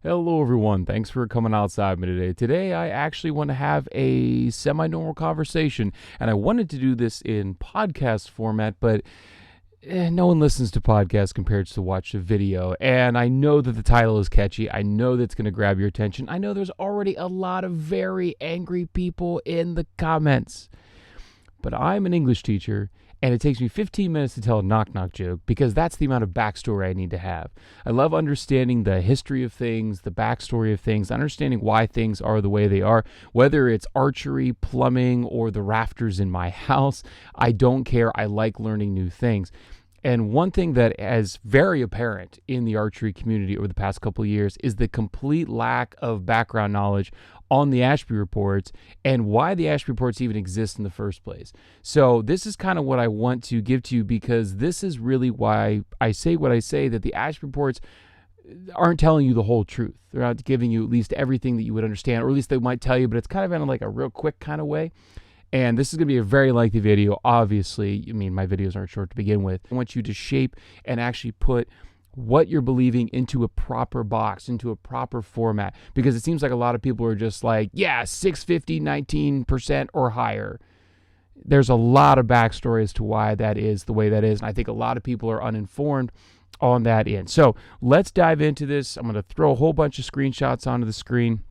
Hello everyone, thanks for coming outside with me today. Today I actually want to have a semi-normal conversation, and I wanted to do this in podcast format, but no one listens to podcasts compared to watch a video, and I know that the title is catchy. I know that's going to grab your attention. I know there's already a lot of very angry people in the comments, but I'm an English teacher, and it takes me 15 minutes to tell a knock-knock joke because that's the amount of backstory I need to have. I love understanding the history of things, the backstory of things, understanding why things are the way they are, whether it's archery, plumbing, or the rafters in my house. I don't care. I like learning new things. And one thing that is very apparent in the archery community over the past couple of years is the complete lack of background knowledge on the Ashby reports and why the Ashby reports even exist in the first place. So this is kind of what I want to give to you, because this is really why I say what I say, that the Ashby reports aren't telling you the whole truth. They're not giving you at least everything that you would understand, or at least they might tell you, but it's kind of in like a real quick kind of way. And this is going to be a very lengthy video, obviously. I mean, my videos aren't short to begin with. I want you to shape and actually put what you're believing into a proper box, into a proper format, because it seems like a lot of people are just like, yeah, 650, 19% or higher. There's a lot of backstory as to why that is the way that is, and I think a lot of people are uninformed on that end. So let's dive into this. I'm going to throw a whole bunch of screenshots onto the screen,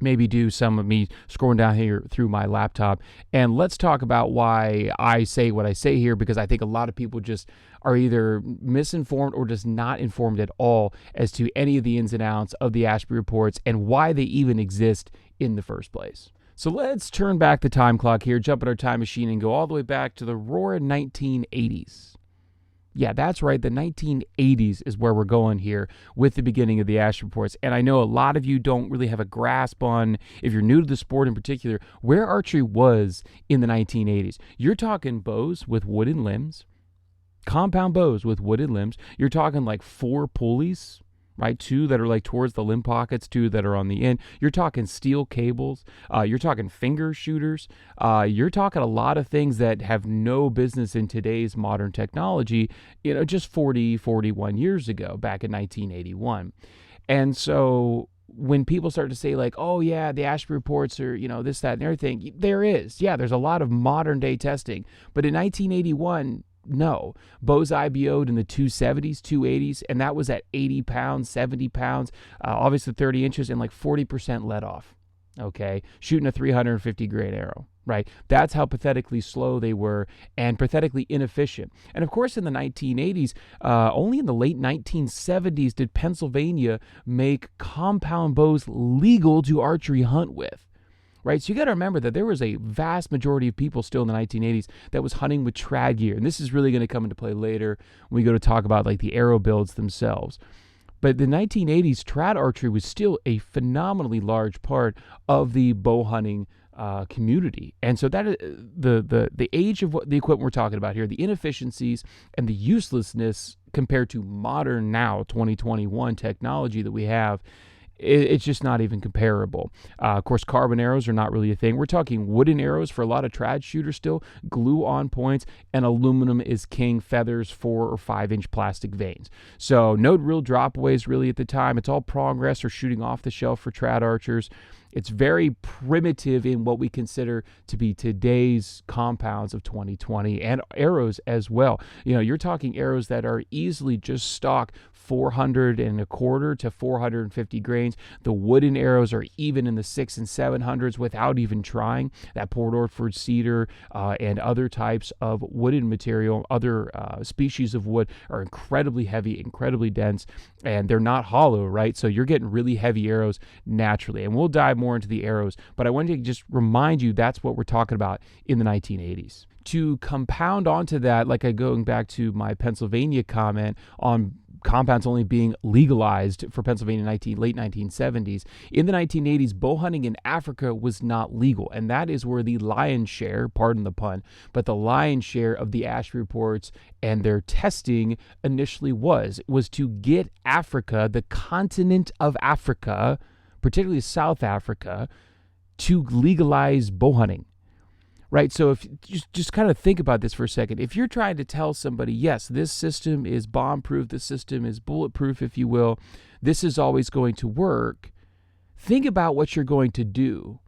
maybe do some of me scrolling down here through my laptop, and let's talk about why I say what I say here, because I think a lot of people just are either misinformed or just not informed at all as to any of the ins and outs of the Ashby reports and why they even exist in the first place. So let's turn back the time clock here, jump in our time machine, and go all the way back to the roaring 1980s. Yeah, that's right. The 1980s is where we're going here with the beginning of the Ashby reports. And I know a lot of you don't really have a grasp on, if you're new to the sport in particular, where archery was in the 1980s. You're talking bows with wooden limbs, compound bows with wooden limbs. You're talking like 4 pulleys, right? 2 that are like towards the limb pockets, 2 that are on the end. You're talking steel cables. You're talking finger shooters. You're talking a lot of things that have no business in today's modern technology, just 41 years ago, back in 1981. And so when people start to say like, oh yeah, the Ashby reports are, this, that, and everything, there's a lot of modern day testing. But in 1981, no. Bows IBO'd in the 270s, 280s, and that was at 80 pounds, 70 pounds, obviously 30 inches, and like 40% let off, okay? Shooting a 350 grain arrow, right? That's how pathetically slow they were and pathetically inefficient. And of course, in the 1980s, only in the late 1970s did Pennsylvania make compound bows legal to archery hunt with. Right, so you got to remember that there was a vast majority of people still in the 1980s that was hunting with trad gear, and this is really going to come into play later when we go to talk about like the arrow builds themselves. But the 1980s, trad archery was still a phenomenally large part of the bow hunting community, and so that is the age of what the equipment we're talking about here, the inefficiencies and the uselessness compared to modern now 2021 technology that we have. It's just not even comparable. Of course, carbon arrows are not really a thing. We're talking wooden arrows for a lot of trad shooters still, glue on points, and aluminum is king, feathers, 4 or 5 inch plastic vanes. So no real dropaways really at the time. It's all progress or shooting off the shelf for trad archers. It's very primitive in what we consider to be today's compounds of 2020, and arrows as well. You're talking arrows that are easily just stock 425 to 450 grains. The wooden arrows are even in the 600s and 700s without even trying. That Port Orford cedar and other types of wooden material, other species of wood are incredibly heavy, incredibly dense, and they're not hollow, right? So you're getting really heavy arrows naturally. And we'll dive more into the arrows, but I wanted to just remind you that's what we're talking about in the 1980s. To compound onto that, like going back to my Pennsylvania comment on compounds only being legalized for Pennsylvania late 1970s. In the 1980s, bow hunting in Africa was not legal, and that is where the lion's share, pardon the pun, but the lion's share of the Ashby reports and their testing initially was to get Africa, the continent of Africa, particularly South Africa, to legalize bow hunting. right? So if just kind of think about this for a second. If you're trying to tell somebody, yes, this system is bomb-proof, this system is bulletproof, if you will, this is always going to work, think about what you're going to do,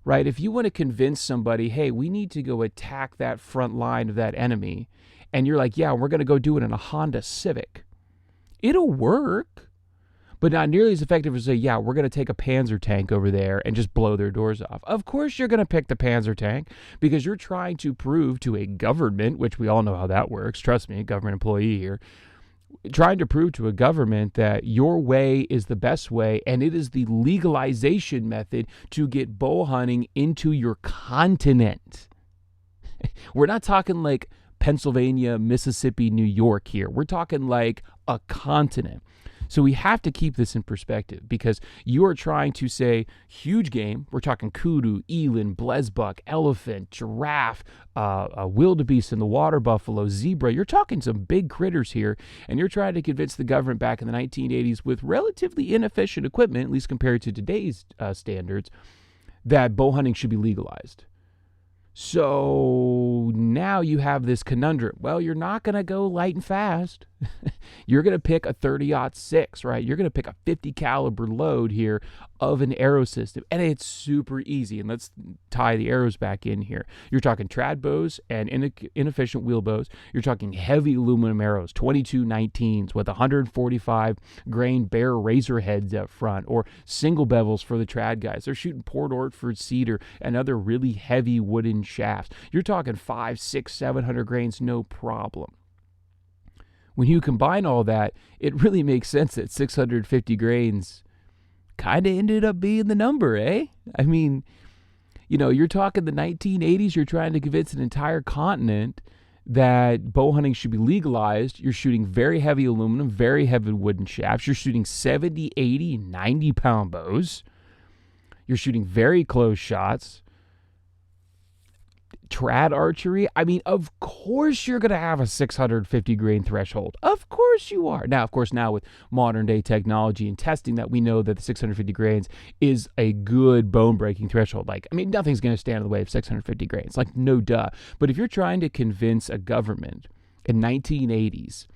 right? If you want to convince somebody, hey, we need to go attack that front line of that enemy, and you're like, yeah, we're going to go do it in a Honda Civic, it'll work, but not nearly as effective as say, yeah, we're going to take a Panzer tank over there and just blow their doors off. Of course you're going to pick the Panzer tank because you're trying to prove to a government, which we all know how that works, trust me, government employee here, trying to prove to a government that your way is the best way and it is the legalization method to get bow hunting into your continent. We're not talking like Pennsylvania, Mississippi, New York here. We're talking like a continent. So we have to keep this in perspective because you are trying to say huge game. We're talking kudu, eland, blesbuck, elephant, giraffe, wildebeest and the water buffalo, zebra. You're talking some big critters here, and you're trying to convince the government back in the 1980s with relatively inefficient equipment, at least compared to today's standards, that bow hunting should be legalized. So now you have this conundrum. Well, you're not going to go light and fast. You're going to pick a 30-06, right? You're going to pick a 50 caliber load here of an arrow system. And it's super easy. And let's tie the arrows back in here. You're talking trad bows and inefficient wheel bows. You're talking heavy aluminum arrows, 2219s with 145 grain bare razor heads up front, or single bevels for the trad guys. They're shooting Port Orford cedar and other really heavy wooden shafts. You're talking 500, 600, 700 grains, no problem. When you combine all that, it really makes sense that 650 grains kind of ended up being the number, eh? I mean, you're talking the 1980s, you're trying to convince an entire continent that bow hunting should be legalized. You're shooting very heavy aluminum, very heavy wooden shafts. You're shooting 70, 80, 90-pound bows. You're shooting very close shots. Trad archery, I mean, of course you're going to have a 650 grain threshold. Of course you are. Now, of course, now with modern day technology and testing that, we know that the 650 grains is a good bone breaking threshold. Nothing's going to stand in the way of 650 grains. No duh. But if you're trying to convince a government in 1980s,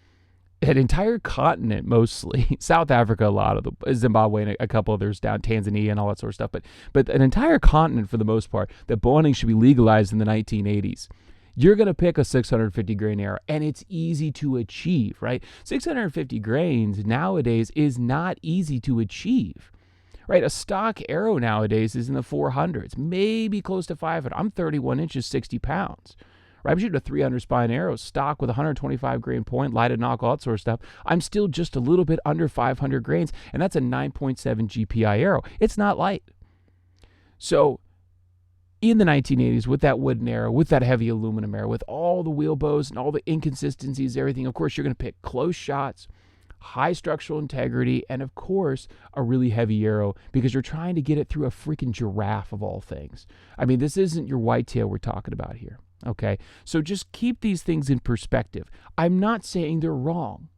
an entire continent, mostly South Africa, a lot of the Zimbabwe and a couple others down, Tanzania and all that sort of stuff, but an entire continent for the most part, that bow hunting should be legalized in the 1980s. You're going to pick a 650 grain arrow, and it's easy to achieve, right? 650 grains nowadays is not easy to achieve, right? A stock arrow nowadays is in the 400s, maybe close to 500. I'm 31 inches, 60 pounds. Right, I'm shooting a 300 spine arrow, stock with 125 grain point, lighted knock, all that sort of stuff. I'm still just a little bit under 500 grains, and that's a 9.7 GPI arrow. It's not light. So in the 1980s, with that wooden arrow, with that heavy aluminum arrow, with all the wheel bows and all the inconsistencies, everything, of course, you're going to pick close shots, high structural integrity, and of course, a really heavy arrow because you're trying to get it through a freaking giraffe of all things. I mean, this isn't your whitetail we're talking about here. Okay, so just keep these things in perspective. I'm not saying they're wrong,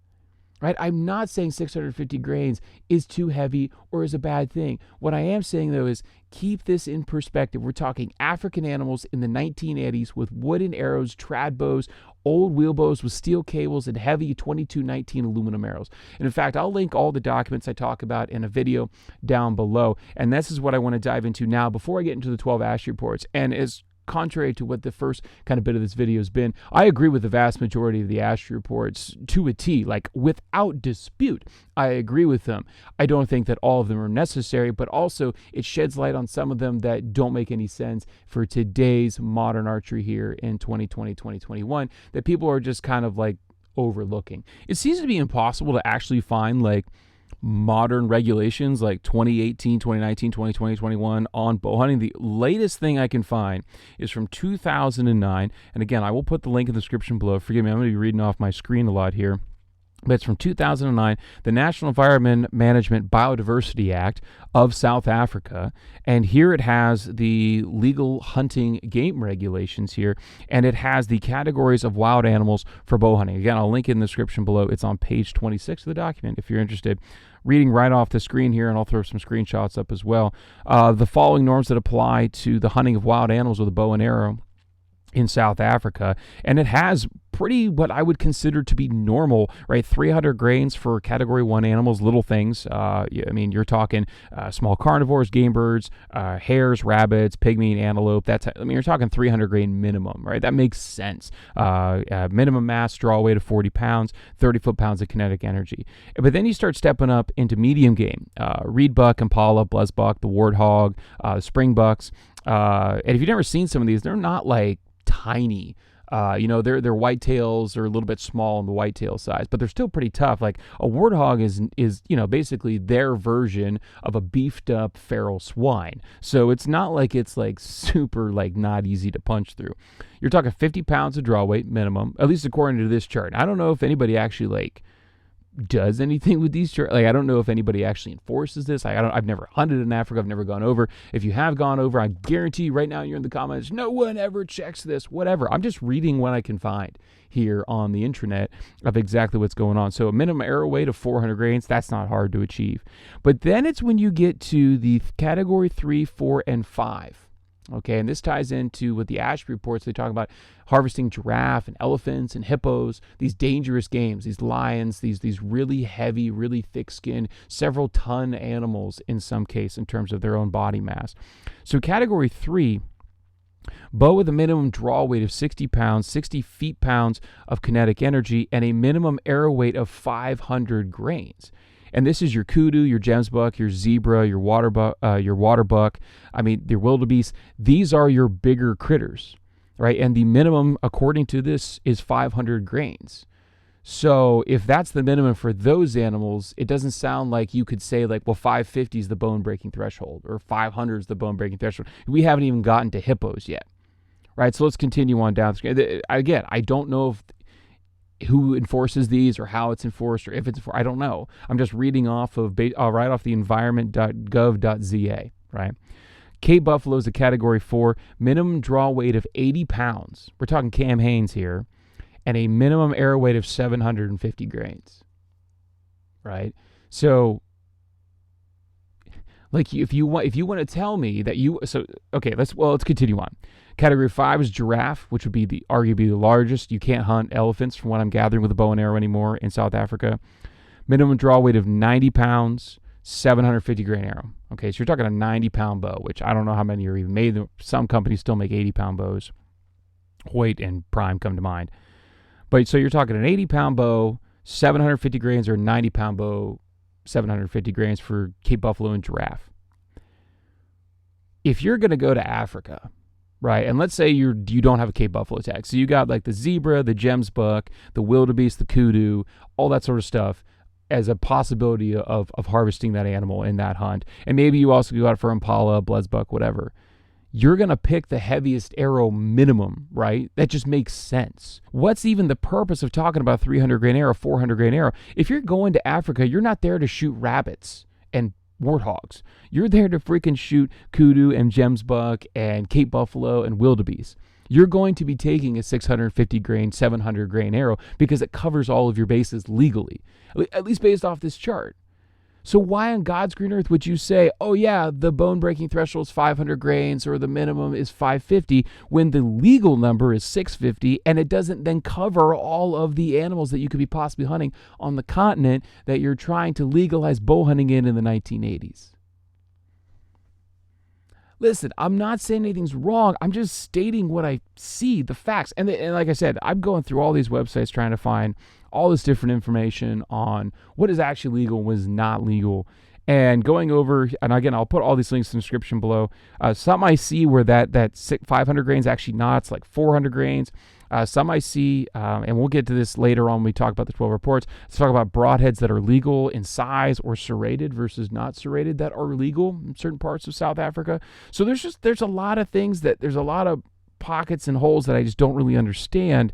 right? I'm not saying 650 grains is too heavy or is a bad thing. What I am saying, though, is keep this in perspective. We're talking African animals in the 1980s with wooden arrows, trad bows, old wheel bows with steel cables, and heavy 2219 aluminum arrows. And in fact, I'll link all the documents I talk about in a video down below. And this is what I want to dive into now before I get into the 12 Ashby reports. And as contrary to what the first kind of bit of this video has been, I agree with the vast majority of the Ashby reports to a T, without dispute. I agree with them. I don't think that all of them are necessary, but also it sheds light on some of them that don't make any sense for today's modern archery here in 2020, 2021, that people are just kind of overlooking. It seems to be impossible to actually find modern regulations like 2018, 2019, 2020, 21 on bow hunting. The latest thing I can find is from 2009. And again, I will put the link in the description below. Forgive me, I'm going to be reading off my screen a lot here. But it's from 2009, the National Environment Management Biodiversity Act of South Africa. And here it has the legal hunting game regulations here, and it has the categories of wild animals for bow hunting. Again, I'll link it in the description below. It's on page 26 of the document if you're interested. Reading right off the screen here, and I'll throw some screenshots up as well. The following norms that apply to the hunting of wild animals with a bow and arrow in South Africa, and it has pretty what I would consider to be normal, right? 300 grains for category 1 animals, little things. I mean, you're talking small carnivores, game birds, hares, rabbits, pygmy, antelope. You're talking 300 grain minimum, right? That makes sense. Minimum mass, draw weight of 40 pounds, 30 foot-pounds of kinetic energy. But then you start stepping up into medium game, reed buck, impala, blesbuck, the warthog, spring bucks. And if you've never seen some of these, they're not like tiny. Their whitetails are a little bit small on the whitetail size, but they're still pretty tough. Like a warthog is basically their version of a beefed up feral swine. So it's not like it's like super like not easy to punch through. You're talking 50 pounds of draw weight minimum, at least according to this chart. I don't know if anybody actually like does anything with these charts. Like, I don't know if anybody actually enforces this. I've never hunted in Africa. I've never gone over. If you have gone over, I guarantee you right now you're in the comments, no one ever checks this, whatever. I'm just reading what I can find here on the intranet of exactly what's going on. So a minimum arrow weight of 400 grains, that's not hard to achieve. But then it's when you get to the category 3, 4, and 5. Okay, and this ties into what the Ashby reports. They talk about harvesting giraffe and elephants and hippos, these dangerous games, these lions, these really heavy, really thick-skinned, several ton animals in some case in terms of their own body mass. So category 3, bow with a minimum draw weight of 60 pounds, 60 feet-pounds of kinetic energy, and a minimum arrow weight of 500 grains. And this is your kudu, your gemsbuck, your zebra, your waterbuck, your wildebeest. These are your bigger critters, right? And the minimum, according to this, is 500 grains. So if that's the minimum for those animals, it doesn't sound like you could say like, well, 550 is the bone-breaking threshold or 500 is the bone-breaking threshold. We haven't even gotten to hippos yet, right? So let's continue on down. Again, I don't know who enforces these or how it's enforced or if it's enforced. I don't know. I'm just reading off of right off the environment.gov.za, right? Cape buffalo is a category 4, minimum draw weight of 80 pounds. We're talking Cam Hanes here, and a minimum arrow weight of 750 grains, right? So, like, if you want to tell me that let's continue on. Category 5 is giraffe, which would be arguably the largest. You can't hunt elephants, from what I'm gathering, with a bow and arrow anymore in South Africa. Minimum draw weight of 90 pounds, 750 grain arrow. Okay, so you're talking a 90-pound bow, which I don't know how many are even made. Some companies still make 80-pound bows. Hoyt and Prime come to mind. But so you're talking an 80-pound bow, 750 grains, or 90-pound bow, 750 grains for Cape buffalo and giraffe. If you're going to go to Africa, right, and let's say you don't have a Cape buffalo tag, so you got like the zebra, the gemsbuck, the wildebeest, the kudu, all that sort of stuff as a possibility of harvesting that animal in that hunt, and maybe you also go out for impala, blesbuck, whatever. You're going to pick the heaviest arrow minimum, right? That just makes sense. What's even the purpose of talking about 300 grain arrow, 400 grain arrow? If you're going to Africa, you're not there to shoot rabbits and warthogs. You're there to freaking shoot kudu and gemsbuck and Cape buffalo and wildebeest. You're going to be taking a 650 grain, 700 grain arrow because it covers all of your bases legally, at least based off this chart. So why on God's green earth would you say, oh yeah, the bone-breaking threshold is 500 grains or the minimum is 550 when the legal number is 650 and it doesn't then cover all of the animals that you could be possibly hunting on the continent that you're trying to legalize bow hunting in the 1980s? Listen, I'm not saying anything's wrong. I'm just stating what I see, the facts. And like I said, I'm going through all these websites trying to find all this different information on what is actually legal and what is not legal. And going over, and again, I'll put all these links in the description below. Some I see where that 500 grains actually not, it's like 400 grains. Some I see, and we'll get to this later on when we talk about the 12 reports. Let's talk about broadheads that are legal in size or serrated versus not serrated that are legal in certain parts of South Africa. So there's a lot of things there's a lot of pockets and holes that I just don't really understand.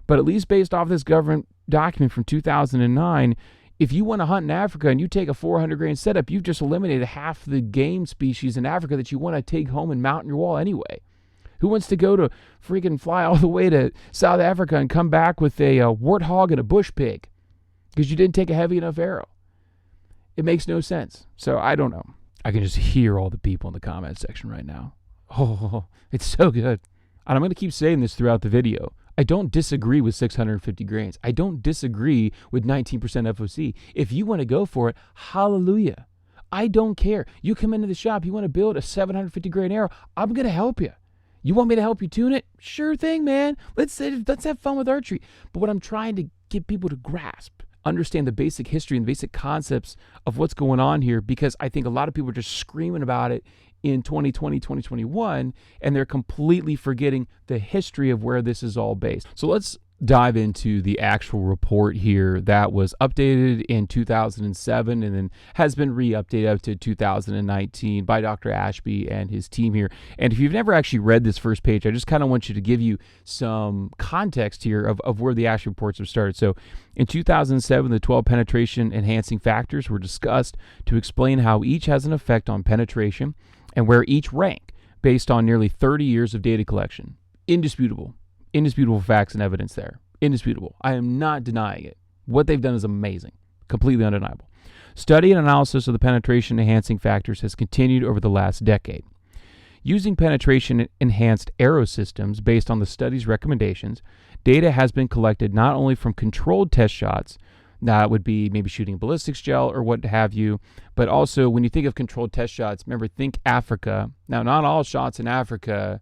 But at least based off this government document from 2009, if you want to hunt in Africa and you take a 400 grain setup, you've just eliminated half the game species in Africa that you want to take home and mount in your wall anyway. Who wants to go to freaking fly all the way to South Africa and come back with a warthog and a bush pig because you didn't take a heavy enough arrow? It makes no sense. So I don't know. I can just hear all the people in the comment section right now. Oh, it's so good. And I'm going to keep saying this throughout the video. I don't disagree with 650 grains. I don't disagree with 19% FOC. If you want to go for it, hallelujah. I don't care. You come into the shop, you want to build a 750 grain arrow, I'm going to help you. You want me to help you tune it? Sure thing, man. Let's have fun with archery. But what I'm trying to get people to grasp, understand the basic history and basic concepts of what's going on here, because I think a lot of people are just screaming about it in 2020, 2021, and they're completely forgetting the history of where this is all based. So let's dive into the actual report here that was updated in 2007 and then has been re-updated up to 2019 by Dr. Ashby and his team here. And if you've never actually read this first page, I just kind of want you to give you some context here of where the Ashby reports have started. So in 2007, the 12 penetration enhancing factors were discussed to explain how each has an effect on penetration and where each rank based on nearly 30 years of data collection. Indisputable facts and evidence there. Indisputable. I am not denying it. What they've done is amazing. Completely undeniable. Study and analysis of the penetration enhancing factors has continued over the last decade. Using penetration enhanced arrow systems based on the study's recommendations, data has been collected not only from controlled test shots, that would be maybe shooting ballistics gel or what have you, but also when you think of controlled test shots, remember, think Africa. Now, not all shots in Africa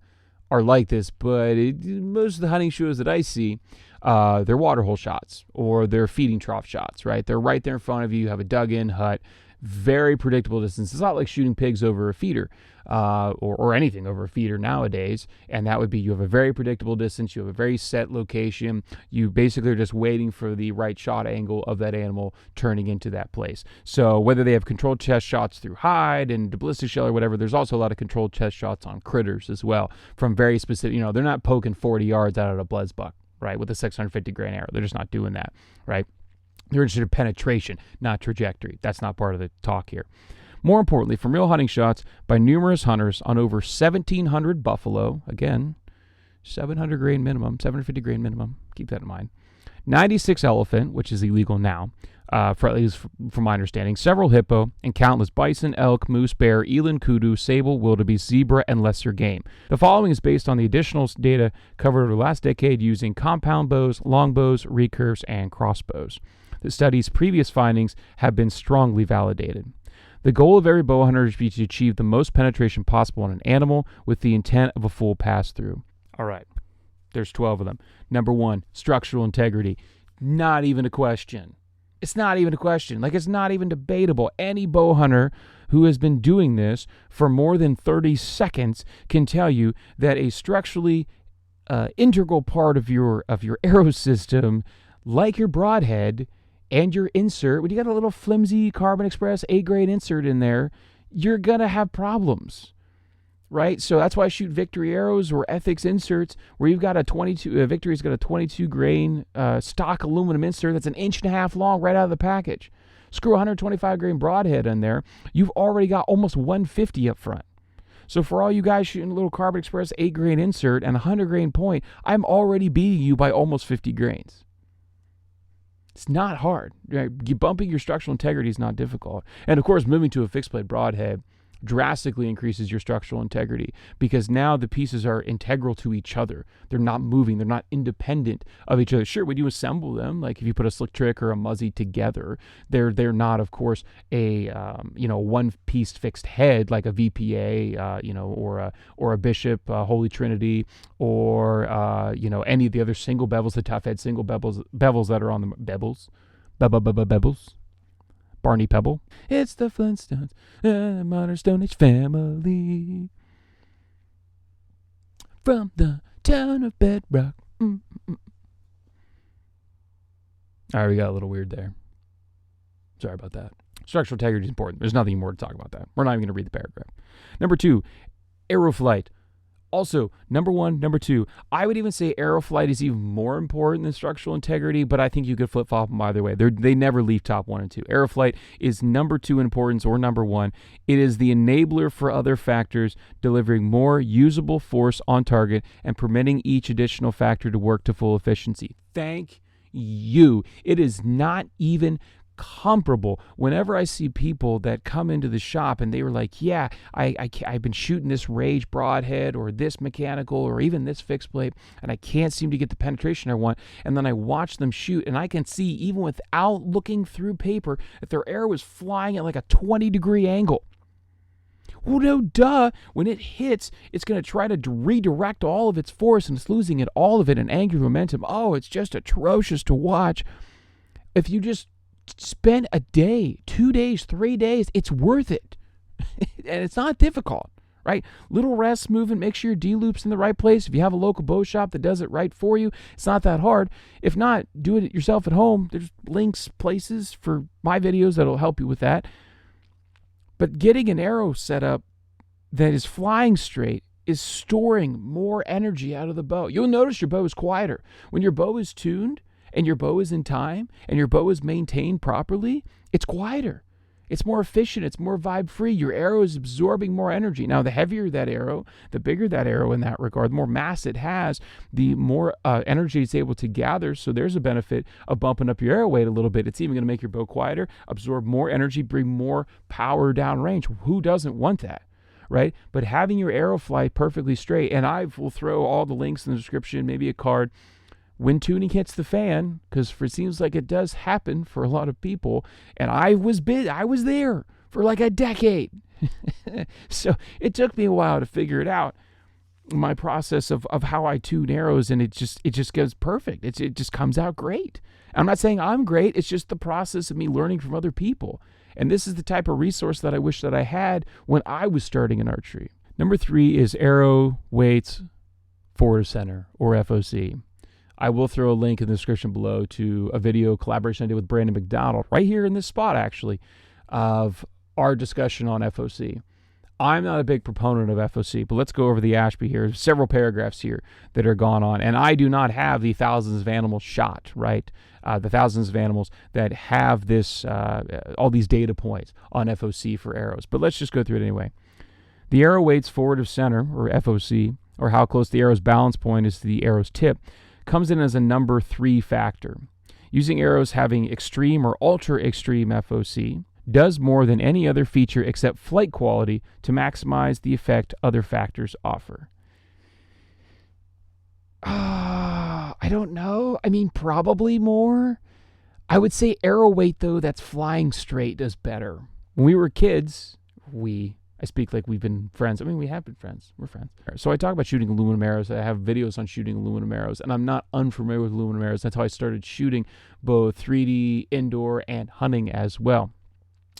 are like this, but most of the hunting shows that I see, they're waterhole shots or they're feeding trough shots, right? They're right there in front of you. You have a dug-in hut, very predictable distance. It's not like shooting pigs over a feeder or anything over a feeder nowadays, and that would be you have a very predictable distance. You have a very set location. You basically are just waiting for the right shot angle of that animal turning into that place. So whether they have controlled test shots through hide and ballistic shell or whatever, there's also a lot of controlled test shots on critters as well from very specific, they're not poking 40 yards out of a blez buck, right, with a 650 grain arrow. They're just not doing that, right? They're interested in penetration, not trajectory. That's not part of the talk here. More importantly, from real hunting shots by numerous hunters on over 1,700 buffalo, again, 700 grain minimum, 750 grain minimum, keep that in mind, 96 elephant, which is illegal now, for at least from my understanding, several hippo, and countless bison, elk, moose, bear, eland, kudu, sable, wildebeest, zebra, and lesser game. The following is based on the additional data covered over the last decade using compound bows, longbows, recurves, and crossbows. The study's previous findings have been strongly validated. The goal of every bow hunter is to achieve the most penetration possible on an animal with the intent of a full pass-through. All right, there's 12 of them. Number 1, structural integrity. Not even a question. It's not even a question. Like, it's not even debatable. Any bow hunter who has been doing this for more than 30 seconds can tell you that a structurally integral part of your arrow system, like your broadhead, and your insert, when you got a little flimsy Carbon Express A-grade insert in there, you're going to have problems, right? So that's why I shoot Victory arrows or Ethics inserts where you've got a 22, Victory's got a 22 grain stock aluminum insert that's 1.5 inches long right out of the package. Screw 125 grain broadhead in there, you've already got almost 150 up front. So for all you guys shooting a little Carbon Express 8-grain insert and 100 grain point, I'm already beating you by almost 50 grains. It's not hard. Right? Bumping your structural integrity is not difficult. And of course, moving to a fixed blade broadhead drastically increases your structural integrity because now the pieces are integral to each other. They're not moving. They're not independent of each other. Sure, when you assemble them, like if you put a slick trick or a muzzy together, they're not, of course, a one-piece fixed head like a VPA, or a Bishop Holy Trinity, or any of the other single bevels, the tough head single bevels that are on the bevels. Barney Pebble. It's the Flintstones, modern Stone Age family. From the town of Bedrock. All right, we got a little weird there. Sorry about that. Structural integrity is important. There's nothing more to talk about that. We're not even going to read the paragraph. Number 2, arrow flight. Also, number 1, number 2, I would even say arrow flight is even more important than structural integrity, but I think you could flip-flop them either way. They never leave top 1 and 2. Arrow flight is number 2 in importance or number 1. It is the enabler for other factors, delivering more usable force on target and permitting each additional factor to work to full efficiency. Thank you. It is not even comparable whenever I see people that come into the shop and they were like, yeah, I've been shooting this Rage broadhead or this mechanical or even this fixed blade, and I can't seem to get the penetration I want. And then I watch them shoot, and I can see, even without looking through paper, that their arrow is flying at like a 20-degree angle. Well, no, duh. When it hits, it's going to try to redirect all of its force, and it's losing all of it in angular momentum. Oh, it's just atrocious to watch. If you just spend a day, 2 days, 3 days, it's worth it. And it's not difficult, right? Little rest movement, make sure your D-loop's in the right place. If you have a local bow shop that does it right for you, it's not that hard. If not, do it yourself at home. There's links, places for my videos that'll help you with that. But getting an arrow set up that is flying straight is storing more energy out of the bow. You'll notice your bow is quieter. When your bow is tuned, and your bow is in time, and your bow is maintained properly, it's quieter. It's more efficient. It's more vibe-free. Your arrow is absorbing more energy. Now, the heavier that arrow, the bigger that arrow in that regard, the more mass it has, the more energy it's able to gather. So there's a benefit of bumping up your arrow weight a little bit. It's even going to make your bow quieter, absorb more energy, bring more power downrange. Who doesn't want that? Right? But having your arrow fly perfectly straight, and I will throw all the links in the description, maybe a card, when tuning hits the fan, because it seems like it does happen for a lot of people, and I was there for like a decade. So it took me a while to figure it out, my process of how I tune arrows, and it just goes perfect. It just comes out great. I'm not saying I'm great, it's just the process of me learning from other people. And this is the type of resource that I wish that I had when I was starting in archery. Number 3 is arrow weights forward of center, or FOC. I will throw a link in the description below to a video collaboration I did with Brandon McDonald, right here in this spot actually, of our discussion on FOC. I'm not a big proponent of FOC, but let's go over the Ashby here. There's several paragraphs here that are gone on, and I do not have the thousands of animals shot, right? The thousands of animals that have this, all these data points on FOC for arrows. But let's just go through it anyway. The arrow weights forward of center, or FOC, or how close the arrow's balance point is to the arrow's tip, comes in as a number 3 factor. Using arrows having extreme or ultra extreme FOC does more than any other feature except flight quality to maximize the effect other factors offer. I don't know. I mean, probably more. I would say arrow weight, though, that's flying straight does better. When we were kids, I speak like we've been friends. I mean, we have been friends. We're friends. So I talk about shooting aluminum arrows. I have videos on shooting aluminum arrows, and I'm not unfamiliar with aluminum arrows. That's how I started shooting both 3D, indoor, and hunting as well.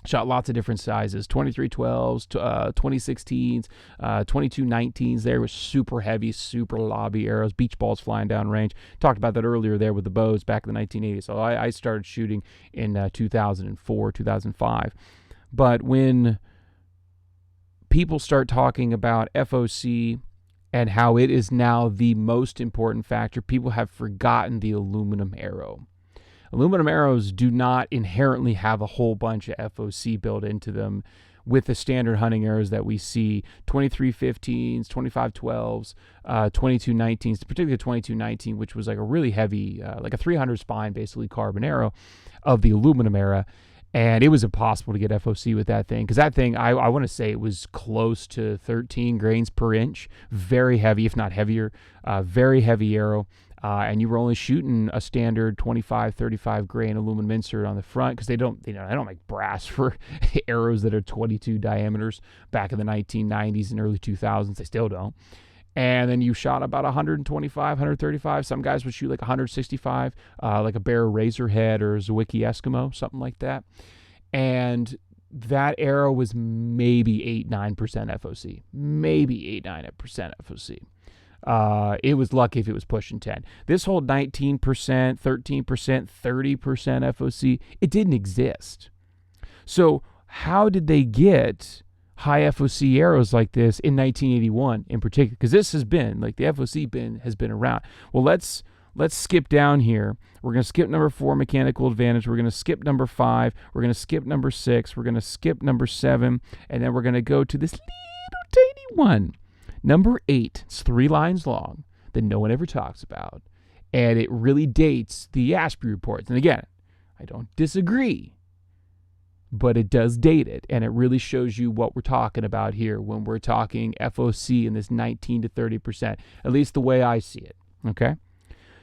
Shot lots of different sizes, 2312s, 2016s, 2219s. There was super heavy, super lobby arrows, beach balls flying down range. Talked about that earlier there with the bows back in the 1980s. So I started shooting in 2004, 2005. But when people start talking about FOC and how it is now the most important factor, people have forgotten the aluminum arrow. Aluminum arrows do not inherently have a whole bunch of FOC built into them with the standard hunting arrows that we see, 2315s, 2512s, 2219s, particularly the 2219, which was like a really heavy, like a 300 spine, basically carbon arrow of the aluminum era. And it was impossible to get FOC with that thing, because that thing, I want to say it was close to 13 grains per inch, very heavy, if not heavier, very heavy arrow. And you were only shooting a standard 25, 35 grain aluminum insert on the front, because they don't make brass for arrows that are 22 diameters back in the 1990s and early 2000s. They still don't. And then you shot about 125, 135. Some guys would shoot like 165, like a Bear Razorhead or a Zwickey Eskimo, something like that. And that arrow was maybe 8-9% FOC. Maybe 8-9% FOC. It was lucky if it was pushing 10. This whole 19%, 13%, 30% FOC, it didn't exist. So how did they get high FOC arrows like this in 1981 in particular? Because this has been, like, the FOC has been around. Well, let's skip down here. We're going to skip number 4, mechanical advantage. We're going to skip number 5. We're going to skip number 6. We're going to skip number 7. And then we're going to go to this little tiny one. Number 8. It's 3 lines long that no one ever talks about. And it really dates the Ashby reports. And again, I don't disagree. but it does date it, and it really shows you what we're talking about here when we're talking FOC in this 19 to 30%, at least the way I see it, okay?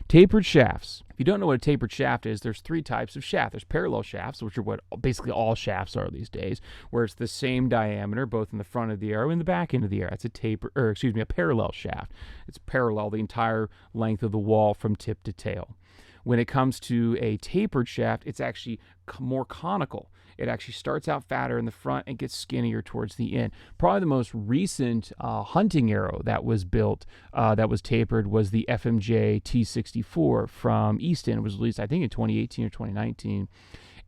Tapered shafts. If you don't know what a tapered shaft is, there's three types of shaft. There's parallel shafts, which are what basically all shafts are these days, where it's the same diameter both in the front of the arrow and the back end of the arrow. That's a parallel shaft. It's parallel the entire length of the wall from tip to tail. When it comes to a tapered shaft, it's actually more conical. It actually starts out fatter in the front and gets skinnier towards the end. Probably the most recent hunting arrow that was built that was tapered was the FMJ T64 from Easton. It was released, I think, in 2018 or 2019.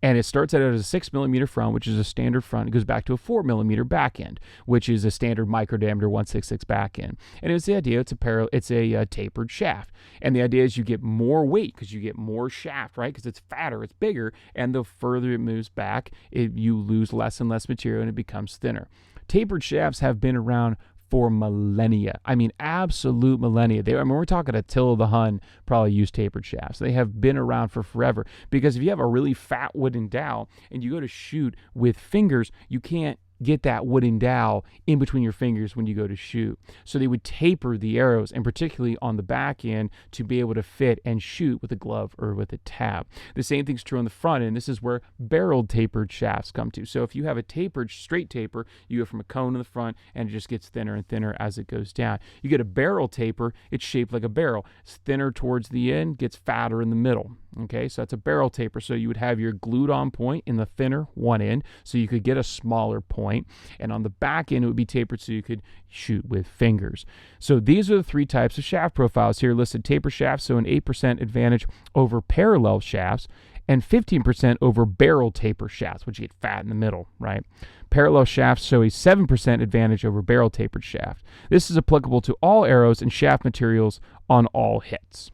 And it starts out as a 6 millimeter front, which is a standard front. It goes back to a 4 millimeter back end, which is a standard micro diameter 166 back end. And it's the idea, it's a tapered shaft. And the idea is you get more weight because you get more shaft, right? Because it's fatter, it's bigger, and the further it moves back, you lose less and less material and it becomes thinner. Tapered shafts have been around for millennia. I mean, absolute millennia. We're talking Attila the Hun probably used tapered shafts. They have been around for forever because if you have a really fat wooden dowel and you go to shoot with fingers, you can't get that wooden dowel in between your fingers when you go to shoot. So they would taper the arrows, and particularly on the back end, to be able to fit and shoot with a glove or with a tab. The same thing's true on the front end. This is where barreled tapered shafts come to. So if you have a tapered straight taper, you go from a cone in the front and it just gets thinner and thinner as it goes down. You get a barrel taper, it's shaped like a barrel. It's thinner towards the end, gets fatter in the middle. Okay, so that's a barrel taper. So you would have your glued on point in the thinner one end, so you could get a smaller point. And on the back end, it would be tapered so you could shoot with fingers. So these are the three types of shaft profiles here listed. Taper shafts, so an 8% advantage over parallel shafts, and 15% over barrel taper shafts, which you get fat in the middle, right? Parallel shafts show a 7% advantage over barrel tapered shaft. This is applicable to all arrows and shaft materials on all hits.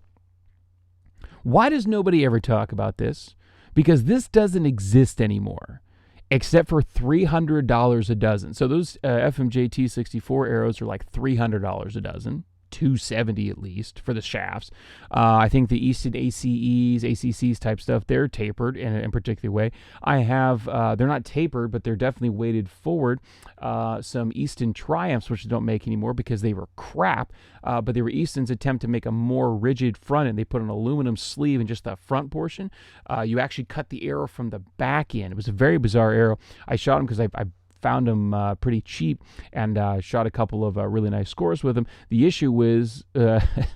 Why does nobody ever talk about this? Because this doesn't exist anymore, except for $300 a dozen. So those FMJ T64 arrows are like $300 a dozen. $270 at least for the shafts. I think the Easton ACEs, ACCs type stuff, they're tapered in a particular way. I have, they're not tapered, but they're definitely weighted forward. Some Easton Triumphs, which they don't make anymore because they were crap, but they were Easton's attempt to make a more rigid front end. They put an aluminum sleeve in just the front portion. You actually cut the arrow from the back end. It was a very bizarre arrow. I shot them because I found them pretty cheap and shot a couple of really nice scores with them. The issue was,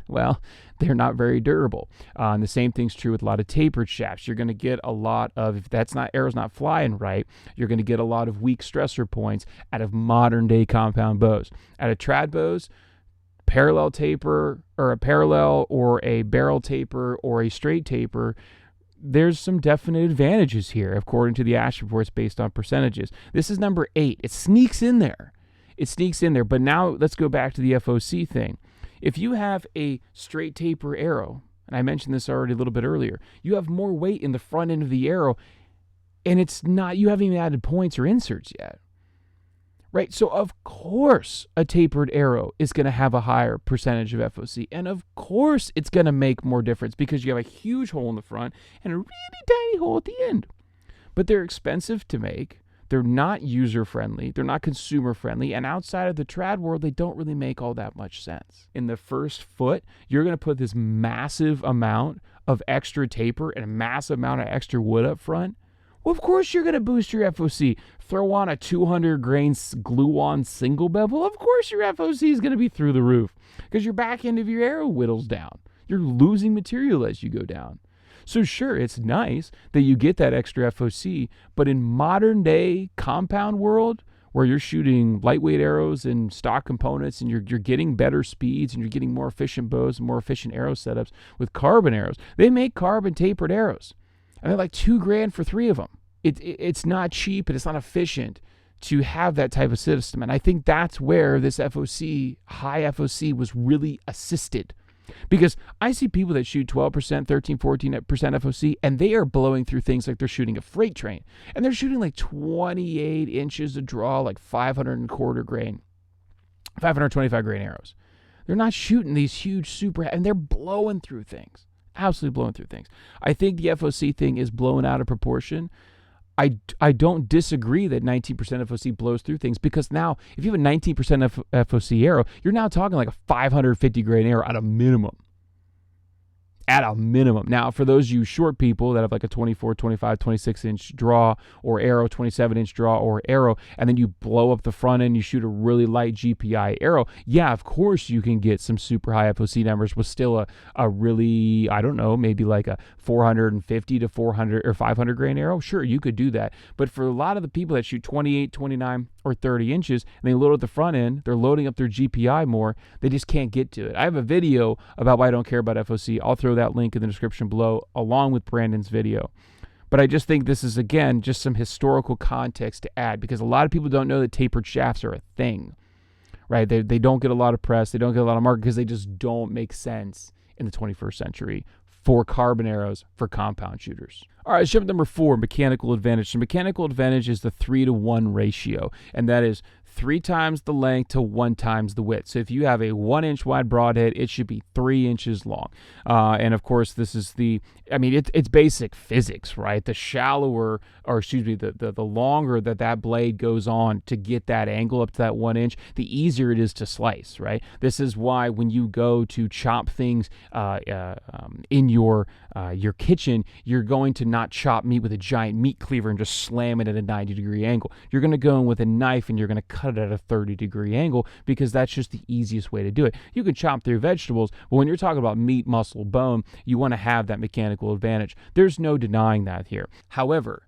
well, they're not very durable. And the same thing's true with a lot of tapered shafts. You're going to get a lot of, if arrow's not flying right, you're going to get a lot of weak stressor points out of modern day compound bows. Out of trad bows, parallel taper or a parallel or a barrel taper or a straight taper, there's some definite advantages here, according to the Ashby reports based on percentages. This is number 8. It sneaks in there. But now let's go back to the FOC thing. If you have a straight taper arrow, and I mentioned this already a little bit earlier, you have more weight in the front end of the arrow, and you haven't even added points or inserts yet. Right, so of course a tapered arrow is going to have a higher percentage of FOC, and of course it's going to make more difference because you have a huge hole in the front and a really tiny hole at the end. But they're expensive to make, they're not user-friendly, they're not consumer-friendly, and outside of the trad world, they don't really make all that much sense. In the first foot, you're going to put this massive amount of extra taper and a massive amount of extra wood up front. Well, of course you're going to boost your FOC. Throw on a 200 grain glue-on single bevel. Of course your FOC is going to be through the roof because your back end of your arrow whittles down. You're losing material as you go down. So sure, it's nice that you get that extra FOC, but in modern day compound world where you're shooting lightweight arrows and stock components and you're getting better speeds and you're getting more efficient bows and more efficient arrow setups with carbon arrows. They make carbon tapered arrows. And they're like $2,000 for 3 of them. It's not cheap and it's not efficient to have that type of system. And I think that's where this FOC, high FOC, was really assisted. Because I see people that shoot 12%, 13, 14% FOC, and they are blowing through things like they're shooting a freight train. And they're shooting like 28 inches of draw, like 525 grain arrows. They're not shooting these huge and they're blowing through things. Absolutely blowing through things. I think the FOC thing is blown out of proportion. I don't disagree that 19% FOC blows through things, because now if you have a 19% FOC arrow, you're now talking like a 550 grain arrow at a minimum. At a minimum. Now, for those of you short people that have like a 24, 25, 26-inch draw or arrow, 27-inch draw or arrow, and then you blow up the front end, you shoot a really light GPI arrow, yeah, of course you can get some super high FOC numbers with still a really, I don't know, maybe like a 450 to 400 or 500 grain arrow. Sure, you could do that. But for a lot of the people that shoot 28, 29, or 30 inches, and they load at the front end, they're loading up their GPI more, they just can't get to it. I have a video about why I don't care about FOC. I'll throw that link in the description below, along with Brandon's video. But I just think this is, again, just some historical context to add, because a lot of people don't know that tapered shafts are a thing, right? They don't get a lot of press, they don't get a lot of market, because they just don't make sense in the 21st century for carbon arrows for compound shooters. All right, ship number 4, mechanical advantage. So mechanical advantage is the 3-to-1 ratio, and that is 3 times the length to 1 times the width. So if you have a 1-inch wide broadhead, it should be 3 inches long. And of course, this is it's basic physics, right? The shallower, or excuse me, the longer that blade goes on to get that angle up to that 1 inch, the easier it is to slice, right? This is why when you go to chop things in your kitchen, you're going to not chop meat with a giant meat cleaver and just slam it at a 90-degree angle. You're going to go in with a knife and you're going to cut it at a 30-degree angle, because that's just the easiest way to do it. You can chop through vegetables, but when you're talking about meat, muscle, bone, you want to have that mechanical advantage. There's no denying that here. However,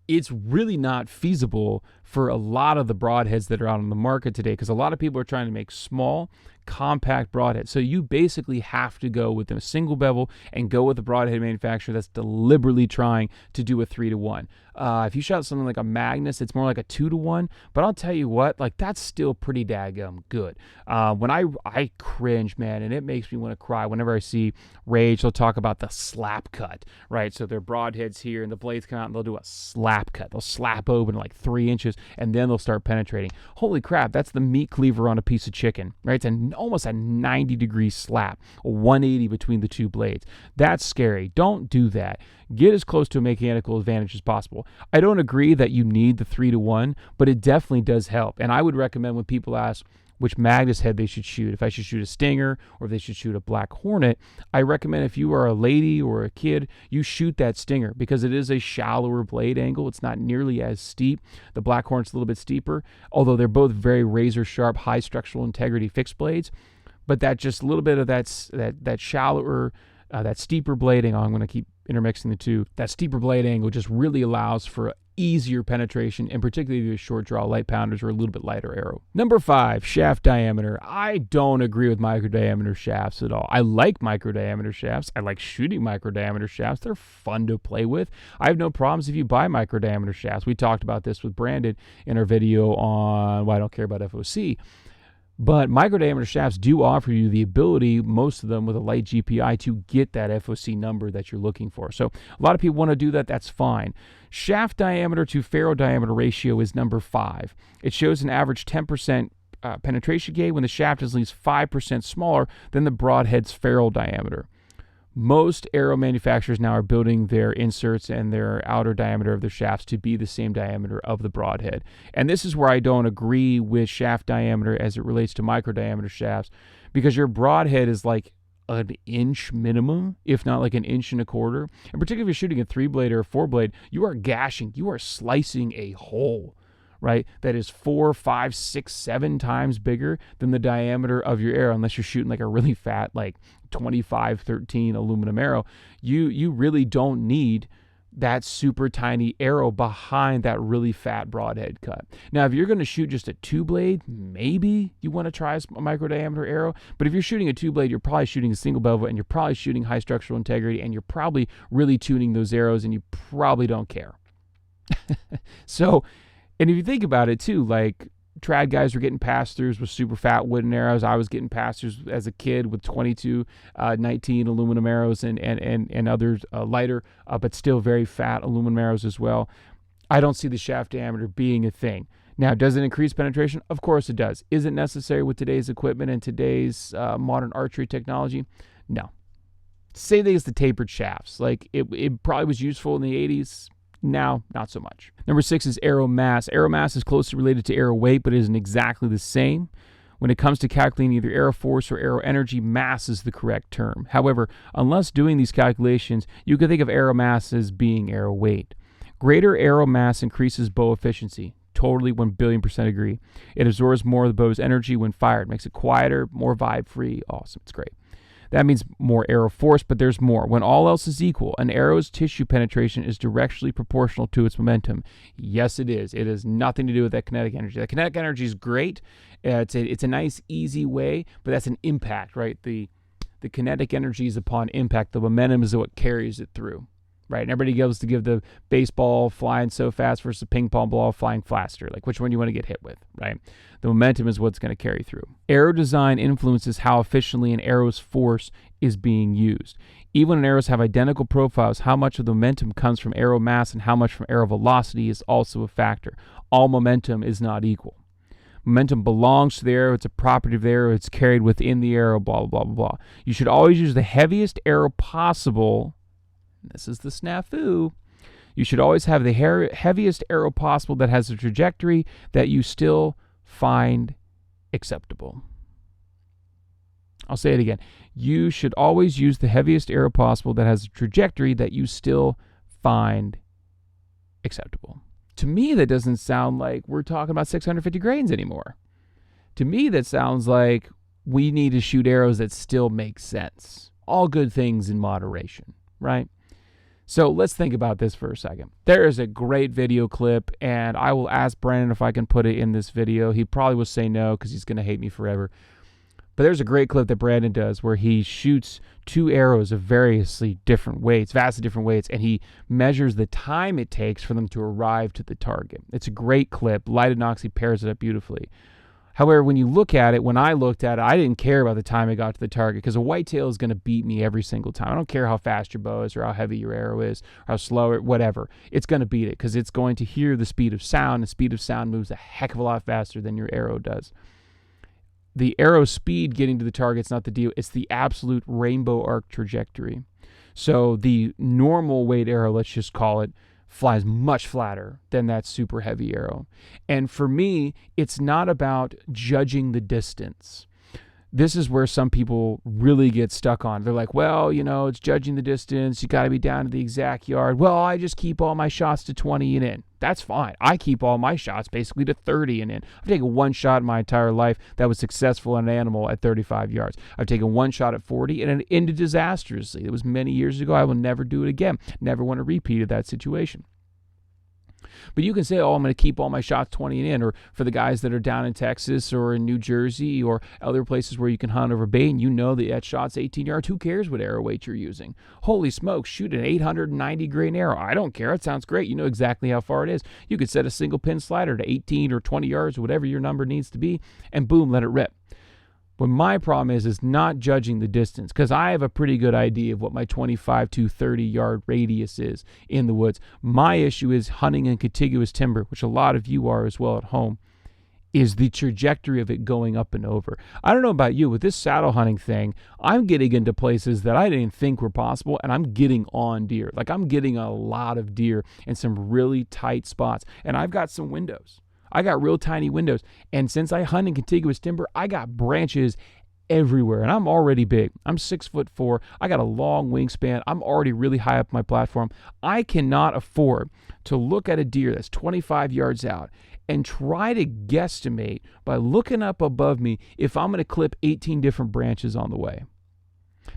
it's really not feasible for a lot of the broadheads that are out on the market today, because a lot of people are trying to make small, compact broadheads. So you basically have to go with a single bevel and go with a broadhead manufacturer that's deliberately trying to do a 3-to-1. If you shot something like a Magnus, it's more like a 2-to-1, but I'll tell you what, like, that's still pretty daggum good. When I cringe, man, and it makes me want to cry whenever I see Rage. They'll talk about the slap cut, right? So their broadheads here and the blades come out and they'll do a slap cut. They'll slap open like 3 inches and then they'll start penetrating. Holy crap, that's the meat cleaver on a piece of chicken, right? It's almost a 90-degree slap, a 180 between the two blades. That's scary. Don't do that. Get as close to a mechanical advantage as possible. I don't agree that you need the 3-to-1, but it definitely does help. And I would recommend, when people ask which Magnus head they should shoot, if I should shoot a Stinger or if they should shoot a Black Hornet, I recommend, if you are a lady or a kid, you shoot that Stinger, because it is a shallower blade angle. It's not nearly as steep. The Black Hornet's a little bit steeper, although they're both very razor sharp, high structural integrity fixed blades. But that just a little bit of that shallower, that steeper blade angle, I'm going to keep intermixing the two, that steeper blade angle just really allows for easier penetration, and particularly if you have short draw light pounders or a little bit lighter arrow. Number 5, shaft diameter. I don't agree with micro diameter shafts at all. I like micro diameter shafts. I like shooting micro diameter shafts. They're fun to play with. I have no problems if you buy micro diameter shafts. We talked about this with Brandon in our video on why I don't care about FOC. But micro diameter shafts do offer you the ability, most of them with a light GPI, to get that FOC number that you're looking for. So a lot of people want to do that. That's fine. Shaft diameter to ferrule diameter ratio is number 5. It shows an average 10% penetration gain when the shaft is at least 5% smaller than the broadhead's ferrule diameter. Most arrow manufacturers now are building their inserts and their outer diameter of their shafts to be the same diameter of the broadhead. And this is where I don't agree with shaft diameter as it relates to micro diameter shafts, because your broadhead is like an inch minimum, if not like an inch and a quarter. And particularly if you're shooting a 3-blade or a 4-blade, you are gashing, you are slicing a hole, right? That is 4, 5, 6, 7 times bigger than the diameter of your arrow, unless you're shooting like a really fat, like 25-13 aluminum arrow. You really don't need that super tiny arrow behind that really fat broadhead cut. Now, if you're going to shoot just a 2-blade, maybe you want to try a micro diameter arrow. But if you're shooting a 2-blade, you're probably shooting a single bevel, and you're probably shooting high structural integrity, and you're probably really tuning those arrows, and you probably don't care. So, and if you think about it too, like, trad guys were getting pass-throughs with super fat wooden arrows. I was getting pass-throughs as a kid with 22, 19 aluminum arrows and others lighter, but still very fat aluminum arrows as well. I don't see the shaft diameter being a thing. Now, does it increase penetration? Of course it does. Is it necessary with today's equipment and today's modern archery technology? No. Same thing as the tapered shafts. Like, it probably was useful in the 80s. Now, not so much. Number 6 is arrow mass. Arrow mass is closely related to arrow weight, but isn't exactly the same. When it comes to calculating either arrow force or arrow energy, mass is the correct term. However, unless doing these calculations, you can think of arrow mass as being arrow weight. Greater arrow mass increases bow efficiency. Totally 1,000,000,000% agree. It absorbs more of the bow's energy when fired, makes it quieter, more vibe-free. Awesome, it's great. That means more arrow force, but there's more. When all else is equal, an arrow's tissue penetration is directly proportional to its momentum. Yes, it is. It has nothing to do with that kinetic energy. That kinetic energy is great. It's a nice, easy way, but that's an impact, right? The kinetic energy is upon impact. The momentum is what carries it through, right? And everybody goes to give the baseball flying so fast versus a ping pong ball flying faster. Like, which one do you want to get hit with, right? The momentum is what's going to carry through. Arrow design influences how efficiently an arrow's force is being used. Even when arrows have identical profiles, how much of the momentum comes from arrow mass and how much from arrow velocity is also a factor. All momentum is not equal. Momentum belongs to the arrow. It's a property of the arrow. It's carried within the arrow, blah, blah, blah, blah. You should always use the heaviest arrow possible. This is the snafu. You should always have the heaviest arrow possible that has a trajectory that you still find acceptable. I'll say it again. You should always use the heaviest arrow possible that has a trajectory that you still find acceptable. To me, that doesn't sound like we're talking about 650 grains anymore. To me, that sounds like we need to shoot arrows that still make sense. All good things in moderation, right? So let's think about this for a second. There is a great video clip, and I will ask Brandon if I can put it in this video. He probably will say no because he's going to hate me forever. But there's a great clip that Brandon does where he shoots 2 arrows of vastly different weights, and he measures the time it takes for them to arrive to the target. It's a great clip. Lighted Noxie pairs it up beautifully. However, when you look at it, when I looked at it, I didn't care about the time it got to the target because a whitetail is going to beat me every single time. I don't care how fast your bow is or how heavy your arrow is or how slow or whatever. It's going to beat it because it's going to hear the speed of sound. The speed of sound moves a heck of a lot faster than your arrow does. The arrow speed getting to the target is not the deal. It's the absolute rainbow arc trajectory. So the normal weight arrow, let's just call it, flies much flatter than that super heavy arrow. And for me, it's not about judging the distance. This is where some people really get stuck on. They're like, well, it's judging the distance. You got to be down to the exact yard. Well, I just keep all my shots to 20 and in. That's fine. I keep all my shots basically to 30 and in. I've taken one shot in my entire life that was successful on an animal at 35 yards. I've taken one shot at 40 and it ended disastrously. It was many years ago. I will never do it again. Never want to repeat of that situation. But you can say, I'm going to keep all my shots 20 and in, or for the guys that are down in Texas or in New Jersey or other places where you can hunt over bait and you know that shot's 18 yards, who cares what arrow weight you're using? Holy smokes, shoot an 890 grain arrow. I don't care. It sounds great. You know exactly how far it is. You could set a single pin slider to 18 or 20 yards, or whatever your number needs to be, and boom, let it rip. But my problem is not judging the distance, because I have a pretty good idea of what my 25 to 30 yard radius is in the woods. My issue is hunting in contiguous timber, which a lot of you are as well at home, is the trajectory of it going up and over. I don't know about you, with this saddle hunting thing, I'm getting into places that I didn't think were possible, and I'm getting on deer. Like, I'm getting a lot of deer in some really tight spots, and I've got some windows. I got real tiny windows, and since I hunt in contiguous timber, I got branches everywhere, and I'm already big. I'm 6'4". I got a long wingspan. I'm already really high up my platform. I cannot afford to look at a deer that's 25 yards out and try to guesstimate by looking up above me if I'm going to clip 18 different branches on the way.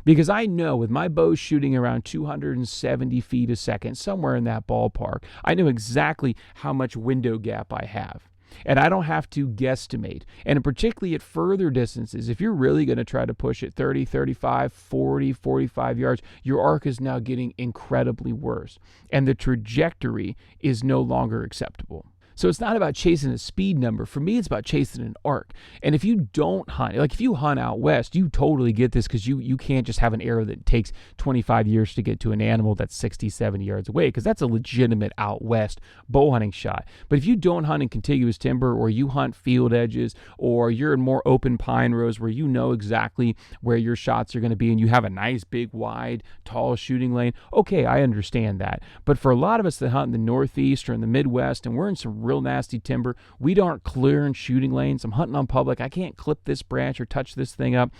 Because I know with my bow shooting around 270 feet a second, somewhere in that ballpark, I know exactly how much window gap I have. And I don't have to guesstimate. And particularly at further distances, if you're really going to try to push it 30, 35, 40, 45 yards, your arc is now getting incredibly worse. And the trajectory is no longer acceptable. So it's not about chasing a speed number. For me, it's about chasing an arc. And if you don't hunt, like if you hunt out west, you totally get this, because you can't just have an arrow that takes 25 years to get to an animal that's 60, 70 yards away, because that's a legitimate out west bow hunting shot. But if you don't hunt in contiguous timber, or you hunt field edges, or you're in more open pine rows where you know exactly where your shots are going to be, and you have a nice big wide tall shooting lane, okay, I understand that. But for a lot of us that hunt in the Northeast or in the Midwest, and we're in some real nasty timber, we aren't clearing shooting lanes. I'm hunting on public. I can't clip this branch or touch this thing up.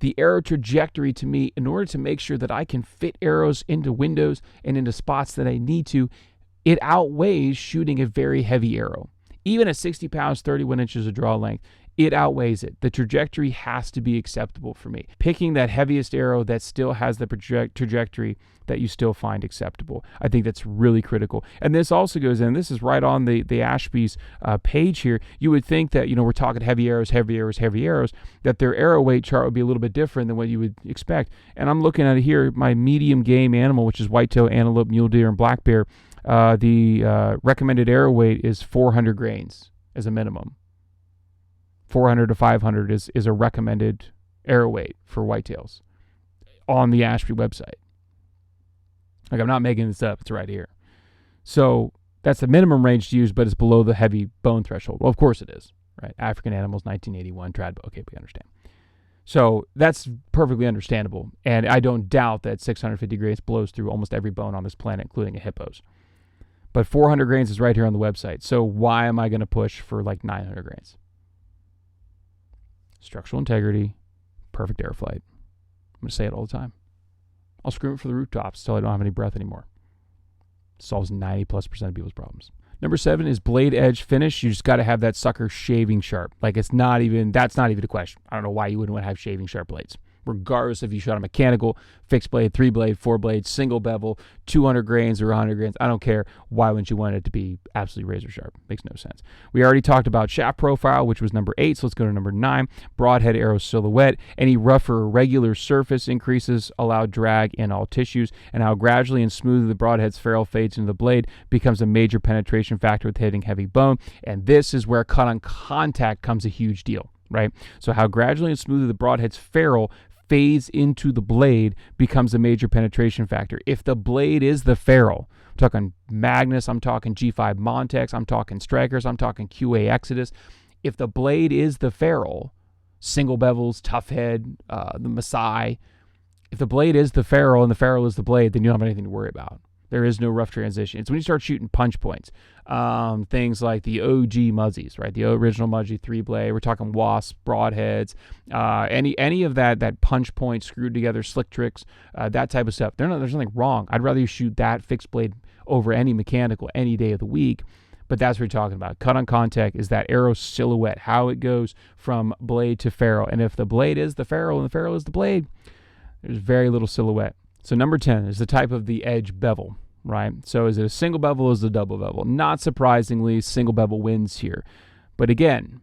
The arrow trajectory, to me, in order to make sure that I can fit arrows into windows and into spots that I need to, it outweighs shooting a very heavy arrow. Even at 60 pounds, 31 inches of draw length, it outweighs it. The trajectory has to be acceptable for me. Picking that heaviest arrow that still has the trajectory that you still find acceptable, I think that's really critical. And this also goes in, this is right on the Ashby's page here. You would think that, we're talking heavy arrows, that their arrow weight chart would be a little bit different than what you would expect. And I'm looking at it here, my medium game animal, which is whitetail, antelope, mule deer, and black bear. The recommended arrow weight is 400 grains as a minimum. 400 to 500 is a recommended arrow weight for whitetails on the Ashby website. Like, I'm not making this up. It's right here. So that's the minimum range to use, but it's below the heavy bone threshold. Well, of course it is, right? African Animals, 1981, trad bow. Okay, we understand. So that's perfectly understandable. And I don't doubt that 650 grains blows through almost every bone on this planet, including a hippo's. But 400 grains is right here on the website. So why am I going to push for like 900 grains? Structural integrity, perfect air flight. I'm going to say it all the time. I'll scream it for the rooftops until I don't have any breath anymore. Solves 90+% of people's problems. Number 7 is blade edge finish. You just got to have that sucker shaving sharp. Like, that's not even a question. I don't know why you wouldn't want to have shaving sharp blades. Regardless if you shot a mechanical, fixed blade, 3-blade, 4-blade, single bevel, 200 grains or 100 grains. I don't care. Why wouldn't you want it to be absolutely razor sharp? Makes no sense. We already talked about shaft profile, which was number 8, so let's go to number 9. Broadhead arrow silhouette. Any rough or irregular surface increases allow drag in all tissues, and how gradually and smoothly the broadhead's ferrule fades into the blade becomes a major penetration factor with hitting heavy bone, and this is where cut on contact comes a huge deal, right? So how gradually and smoothly the broadhead's ferrule fades into the blade becomes a major penetration factor. If the blade is the ferrule, I'm talking Magnus, I'm talking G5 Montex, I'm talking Strikers, I'm talking QA Exodus. If the blade is the ferrule, single bevels, tough head, the Maasai, if the blade is the ferrule and the ferrule is the blade, then you don't have anything to worry about. There is no rough transition. It's when you start shooting punch points. Things like the OG Muzzies, right? The original Muzzy 3-blade. We're talking Wasp, Broadheads, any of that punch point screwed together, slick tricks, that type of stuff. There's nothing wrong. I'd rather you shoot that fixed blade over any mechanical any day of the week. But that's what you're talking about. Cut on contact is that arrow silhouette, how it goes from blade to ferrule. And if the blade is the ferrule and the ferrule is the blade, there's very little silhouette. So number 10 is the type of the edge bevel, right? So is it a single bevel or is it a double bevel? Not surprisingly, single bevel wins here. But again,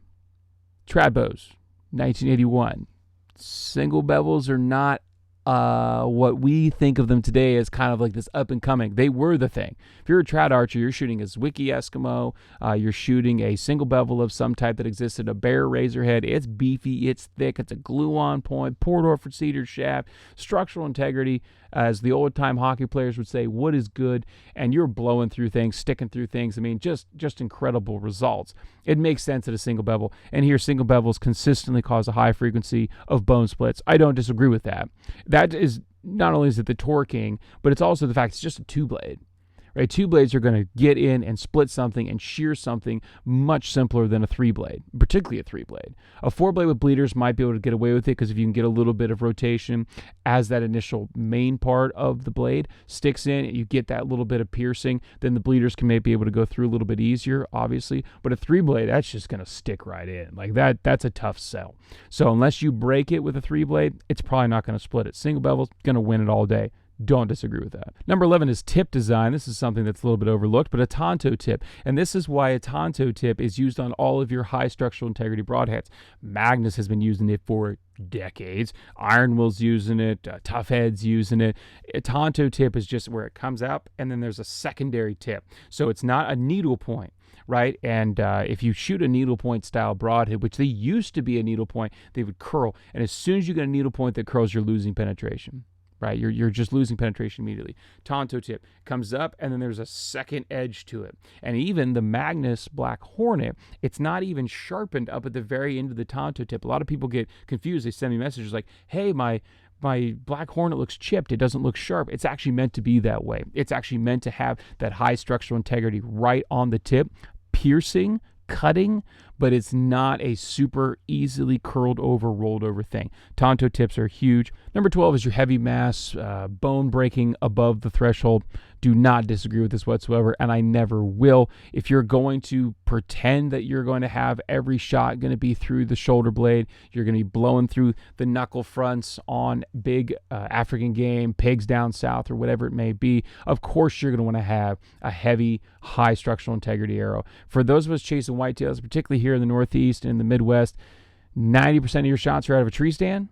trad bows, 1981. Single bevels are not what we think of them today as kind of like this up and coming. They were the thing. If you're a trad archer, you're shooting a Zwickey Eskimo, you're shooting a single bevel of some type that existed, a Bear Razorhead. It's beefy, it's thick, it's a glue-on point, Port-Orford cedar shaft, structural integrity, as the old-time hockey players would say, wood is good, and you're blowing through things, sticking through things. I mean, just incredible results. It makes sense at a single bevel, and here single bevels consistently cause a high frequency of bone splits. I don't disagree with that. That is, not only is it the torquing, but it's also the fact it's just a 2-blade. Right? 2 blades are going to get in and split something and shear something much simpler than a 3-blade, particularly a 3-blade. A 4-blade with bleeders might be able to get away with it because if you can get a little bit of rotation as that initial main part of the blade sticks in, you get that little bit of piercing, then the bleeders can maybe be able to go through a little bit easier, obviously. But a 3-blade, that's just going to stick right in. Like that's a tough sell. So unless you break it with a 3-blade, it's probably not going to split it. Single bevel's going to win it all day. Don't disagree with that. Number 11 is tip design. This is something that's a little bit overlooked, but a Tonto tip. And this is why a Tonto tip is used on all of your high structural integrity broadheads. Magnus has been using it for decades. Ironwill's using it. Tough Head's using it. A Tonto tip is just where it comes up, and then there's a secondary tip. So it's not a needle point. right? And if you shoot a needlepoint style broadhead, which they used to be a needlepoint, they would curl. And as soon as you get a needlepoint that curls, you're losing penetration. Right, you're just losing penetration immediately. Tonto tip comes up, and then there's a second edge to it. And even the Magnus Black Hornet, it's not even sharpened up at the very end of the Tonto tip. A lot of people get confused. They send me messages like, "Hey, my Black Hornet looks chipped. It doesn't look sharp." It's actually meant to be that way. It's actually meant to have that high structural integrity right on the tip, piercing, cutting, but it's not a super easily curled over, rolled over thing. Tonto tips are huge. Number 12 is your heavy mass, bone breaking above the threshold. Do not disagree with this whatsoever, and I never will. If you're going to pretend that you're going to have every shot going to be through the shoulder blade, you're going to be blowing through the knuckle fronts on big African game, pigs down south, or whatever it may be, of course you're going to want to have a heavy, high structural integrity arrow. For those of us chasing whitetails, particularly here in the Northeast and in the Midwest, 90% of your shots are out of a tree stand,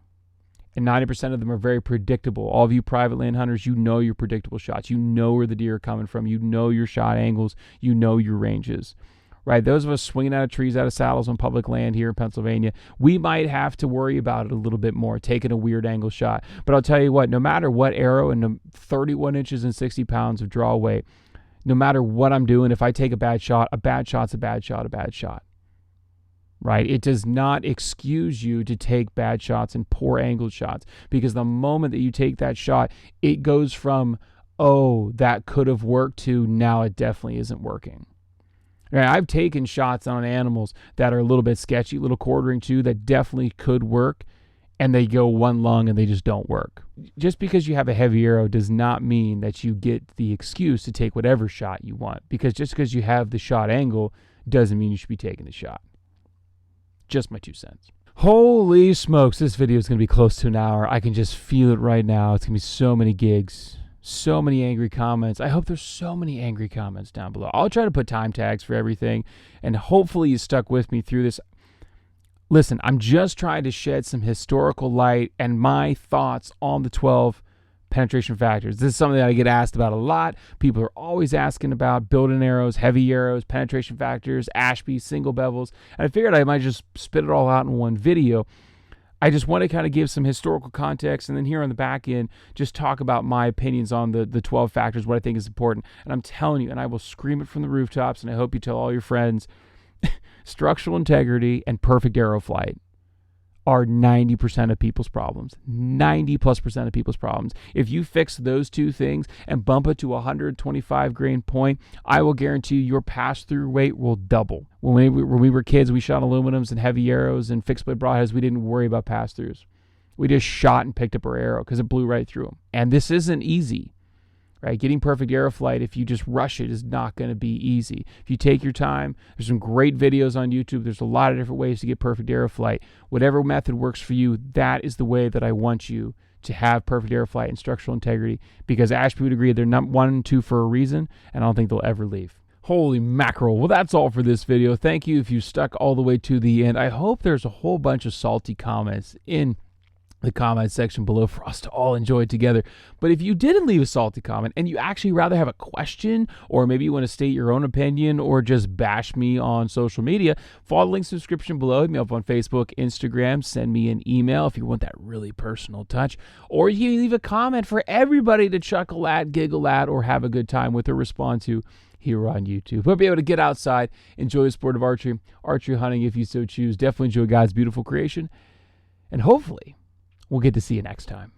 and 90% of them are very predictable. All of you private land hunters, you know your predictable shots. You know where the deer are coming from. You know your shot angles. You know your ranges, right? Those of us swinging out of trees, out of saddles on public land here in Pennsylvania, we might have to worry about it a little bit more, taking a weird angle shot. But I'll tell you what, no matter what arrow and 31 inches and 60 pounds of draw weight, no matter what I'm doing, if I take a bad shot's a bad shot, a bad shot. Right? It does not excuse you to take bad shots and poor angled shots, because the moment that you take that shot, it goes from, oh, that could have worked, to now it definitely isn't working. Right? I've taken shots on animals that are a little bit sketchy, little quartering too, that definitely could work, and they go one lung and they just don't work. Just because you have a heavy arrow does not mean that you get the excuse to take whatever shot you want, because just because you have the shot angle doesn't mean you should be taking the shot. Just my 2 cents. Holy smokes, this video is going to be close to an hour. I can just feel it right now. It's going to be so many gigs, so many angry comments. I hope there's so many angry comments down below. I'll try to put time tags for everything, and hopefully you stuck with me through this. Listen, I'm just trying to shed some historical light and my thoughts on the 12 penetration factors. This is something that I get asked about a lot. People are always asking about built-in arrows, heavy arrows, penetration factors, Ashby, single bevels. And I figured I might just spit it all out in one video. I just want to kind of give some historical context, and then here on the back end, just talk about my opinions on the 12 factors, what I think is important. And I'm telling you, and I will scream it from the rooftops, and I hope you tell all your friends, structural integrity and perfect arrow flight are 90% of people's problems. 90+% of people's problems. If you fix those two things and bump it to a 125 grain point, I will guarantee you your pass-through rate will double. When we were kids, we shot aluminums and heavy arrows and fixed blade broadheads. We didn't worry about pass-throughs. We just shot and picked up our arrow because it blew right through them. And this isn't easy. Right? Getting perfect arrow flight, if you just rush it, is not going to be easy. If you take your time, there's some great videos on YouTube. There's a lot of different ways to get perfect arrow flight. Whatever method works for you, that is the way that I want you to have perfect arrow flight and structural integrity, because Ashby would agree they're not 1 and 2 for a reason, and I don't think they'll ever leave. Holy mackerel. Well, that's all for this video. Thank you if you stuck all the way to the end. I hope there's a whole bunch of salty comments in the comment section below for us to all enjoy together. But if you didn't leave a salty comment and you actually rather have a question, or maybe you want to state your own opinion, or just bash me on social media, follow the links in the description below. Hit me up on Facebook, Instagram, send me an email if you want that really personal touch, or you leave a comment for everybody to chuckle at, giggle at, or have a good time with, or respond to here on YouTube. We'll be able to get outside, enjoy the sport of archery hunting if you so choose. Definitely enjoy God's beautiful creation, and hopefully we'll get to see you next time.